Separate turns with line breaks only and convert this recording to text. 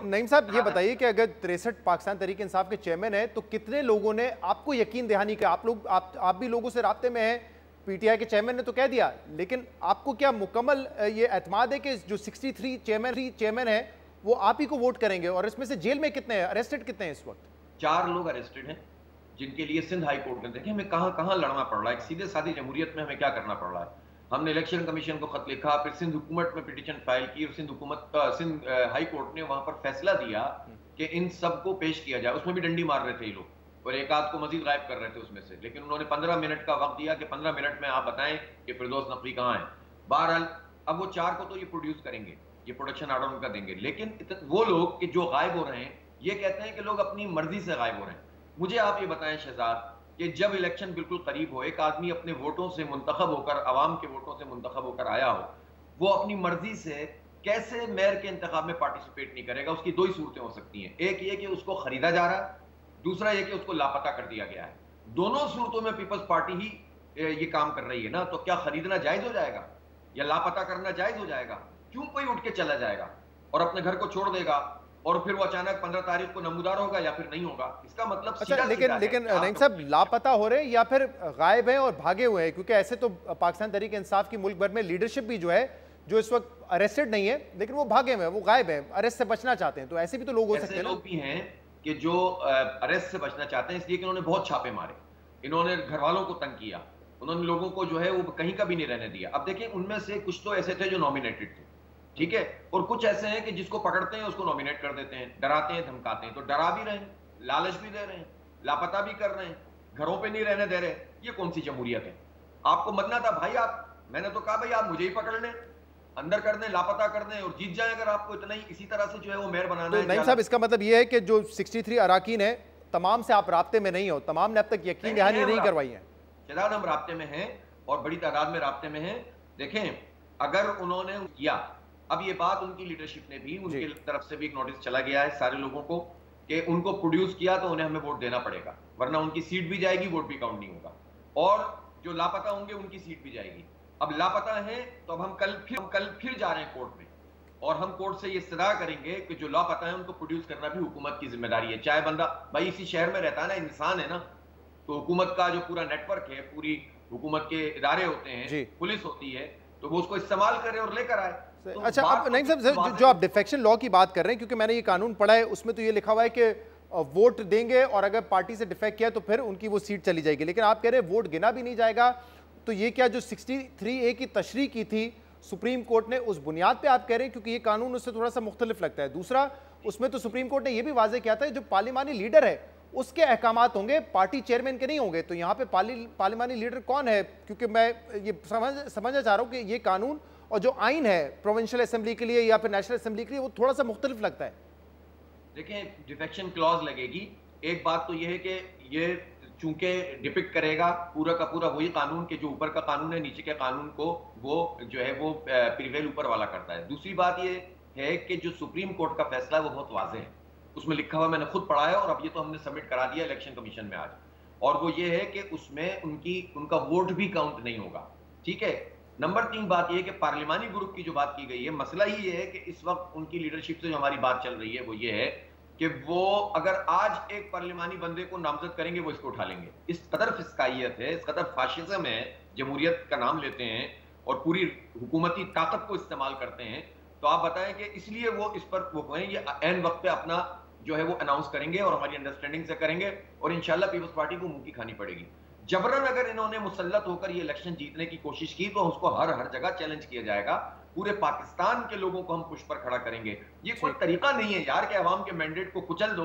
नईम साहब ये बताइए कि अगर 63 पाकिस्तान तहरीक इंसाफ के चेयरमैन है तो कितने लोगों ने आपको यकीन दहानी किया? आप भी लोगों से राब्ते में हैं, पीटीआई के चेयरमैन ने तो कह दिया, लेकिन आपको क्या मुकम्मल ये एतमाद है कि जो 63 चेयरमैन है वो आप ही को वोट करेंगे? और इसमें से जेल में कितने हैं, अरेस्टेड कितने हैं इस वक्त?
4 लोग अरेस्टेड हैं, जिनके लिए सिंध हाई कोर्ट ने, देखिए हमें कहां कहां लड़ना पड़ रहा है, एक सीधे सादी जमहूरियत में हमें क्या करना पड़ रहा है। हमने इलेक्शन कमीशन को खत लिखा, फिर सिंध हुकूमत में पिटीशन फाइल की और सिंध हाई कोर्ट ने वहां पर फैसला दिया कि इन सबको पेश किया जाए। उसमें भी डंडी मार रहे थे ये लोग और एक आध को मजीद गायब कर रहे थे उसमें से, लेकिन उन्होंने 15 मिनट का वक्त दिया कि 15 मिनट में आप बताएं कि फिरदौस नकवी कहां है। बहरहाल अब वो 4 को तो ये प्रोड्यूस करेंगे, ये प्रोडक्शन ऑर्डर उनका देंगे, लेकिन वो लोग कि जो गायब हो रहे हैं ये कहते हैं कि लोग अपनी मर्जी से गायब हो रहे हैं। मुझे आप ये बताएं शहजाद कि जब इलेक्शन बिल्कुल करीब हो, एक आदमी अपने वोटों से मुंतखब होकर, अवाम के वोटों से मुंतखब होकर आया हो, वो अपनी मर्जी से कैसे मेयर के इंतखाब में पार्टिसिपेट नहीं करेगा? उसकी 2 ही सूरतें हो सकती हैं, एक ये कि उसको खरीदा जा रहा है, दूसरा ये कि उसको लापता कर दिया गया है। दोनों सूरतों में पीपल्स पार्टी ही ये काम कर रही है ना, तो क्या खरीदना जायज हो जाएगा या लापता करना जायज हो जाएगा? क्यों कोई उठ के चला जाएगा और अपने घर को छोड़ देगा और फिर वो अचानक 15 तारीख को नमूदार होगा या फिर नहीं होगा? इसका मतलब
अच्छा, लेकिन नईम साहब लापता हो रहे हैं या फिर गायब हैं और भागे हुए हैं? क्योंकि ऐसे तो पाकिस्तान तहरीक इंसाफ की मुल्क भर में लीडरशिप भी जो है, जो इस वक्त अरेस्टेड नहीं है, लेकिन वो भागे हुए हैं, वो गायब है, अरेस्ट से बचना चाहते हैं। तो ऐसे भी तो लोग हो सकते हैं ना?
लोग भी हैं कि जो अरेस्ट से बचना चाहते हैं, इसलिए कि उन्होंने बहुत छापे मारे, इन्होंने घर वालों को तंग किया, उन्होंने लोगों को जो है वो कहीं का भी नहीं रहने दिया। अब देखिए उनमें से कुछ तो ऐसे थे जो नॉमिनेटेड थे, ठीक है, और कुछ ऐसे हैं कि जिसको पकड़ते हैं उसको नॉमिनेट कर देते हैं, डराते हैं, धमकाते हैं। तो डरा भी रहे हैं, लालच भी दे रहे हैं, लापता भी कर रहे हैं, घरों पे नहीं रहने दे रहे। ये कौन सी जमहूरियत है? आपको मरना था भाई, आप, मैंने तो कहा भाई आप मुझे ही पकड़ लें, अंदर कर दें, लापता कर दें और जीत जाए। अगर आपको इतना ही इसी तरह से जो है वो मेयर बनाना है।
नईम साहब इसका मतलब ये है कि जो 63 अराकीन है, तमाम से आप राब्ते में नहीं हो, तमाम ने अब तक यकीन दहानी नहीं करवाई है?
शहजाद हम राब्ते में हैं और बड़ी तादाद में राब्ते में हैं। देखें अगर उन्होंने किया, अब ये बात उनकी लीडरशिप ने भी, उनकी तरफ से भी एक नोटिस चला गया है सारे लोगों को कि उनको प्रोड्यूस किया तो उन्हें हमें वोट देना पड़ेगा, वरना उनकी सीट भी जाएगी, वोट भी काउंट नहीं होगा, और जो लापता होंगे उनकी सीट भी जाएगी। अब लापता है तो अब हम कल फिर जा रहे हैं कोर्ट में और हम कोर्ट से ये इस्तदा करेंगे कि जो लापता है उनको प्रोड्यूस करना भी हुकूमत की जिम्मेदारी है। चाहे बंदा भाई इसी शहर में रहता है ना, इंसान है ना, तो हुकूमत का जो पूरा नेटवर्क है, पूरी हुकूमत के इदारे होते हैं, पुलिस होती है, तो वो उसको इस्तेमाल करे और लेकर आए।
तो अच्छा, अब नईम साहब जो आप डिफेक्शन लॉ की बात कर रहे हैं, क्योंकि मैंने ये कानून पढ़ा है, उसमें तो ये लिखा हुआ है कि वोट देंगे और अगर पार्टी से डिफेक्ट किया तो फिर उनकी वो सीट चली जाएगी, लेकिन आप कह रहे हैं वोट गिना भी नहीं जाएगा। तो ये क्या जो 63A की तशरीह की थी सुप्रीम कोर्ट ने, उस बुनियाद पे आप कह रहे हैं? क्योंकि ये कानून उससे थोड़ा सा मुख्तलिफ लगता है। दूसरा, उसमें तो सुप्रीम कोर्ट ने यह भी वाजे किया था जो पार्लिमानी लीडर है उसके अहकामात होंगे, पार्टी चेयरमैन के नहीं होंगे। तो यहाँ पे पार्लिमानी लीडर कौन है? क्योंकि मैं ये समझना चाह रहा हूँ कि ये कानून और जो आइन है प्रोविंशियल असेंबली के लिए या फिर नेशनल असेंबली के लिए, वो थोड़ा सा मुख्तलिफ लगता है।
देखिए डिफेक्शन क्लॉज लगेगी। एक बात तो यह है कि ये चूंकि डिपिक्ट करेगा पूरा का पूरा वही कानून के जो ऊपर का कानून है, नीचे के कानून को वो जो है वो प्रिवेल ऊपर वाला करता है। दूसरी बात ये है कि जो सुप्रीम कोर्ट का फैसला है वो बहुत वाज़ेह है, उसमें लिखा हुआ मैंने खुद पढ़ा है और अब ये तो हमने सबमिट करा दिया इलेक्शन कमीशन में आज, और वो ये है कि उसमें उनका वोट भी काउंट नहीं होगा, ठीक है। नंबर 3 बात ये है कि पार्लिमानी ग्रुप की जो बात की गई है, मसला ही ये है कि इस वक्त उनकी लीडरशिप से जो हमारी बात चल रही है वो ये है कि वो अगर आज एक पार्लिमानी बंदे को नामजद करेंगे वो इसको उठा लेंगे। इस कदर फिस्काइयत है, इस कदर फाशिज्म है, जमहूरियत का नाम लेते हैं और पूरी हुकूमती ताकत को इस्तेमाल करते हैं। तो आप बताएं कि इसलिए वो इस पर वो ये ऐन वक्त पे अपना जो है वो अनाउंस करेंगे और हमारी अंडरस्टैंडिंग से करेंगे और इंशाल्लाह पीपल्स पार्टी को मुंह की खानी पड़ेगी। जबरन अगर इन्होंने मुसल्लत होकर ये इलेक्शन जीतने की कोशिश की तो उसको हर जगह चैलेंज किया जाएगा। पूरे पाकिस्तान के लोगों को हम पुश पर खड़ा करेंगे। ये कोई तरीका नहीं है यार कि अवाम के मैंडेट को कुचल दो।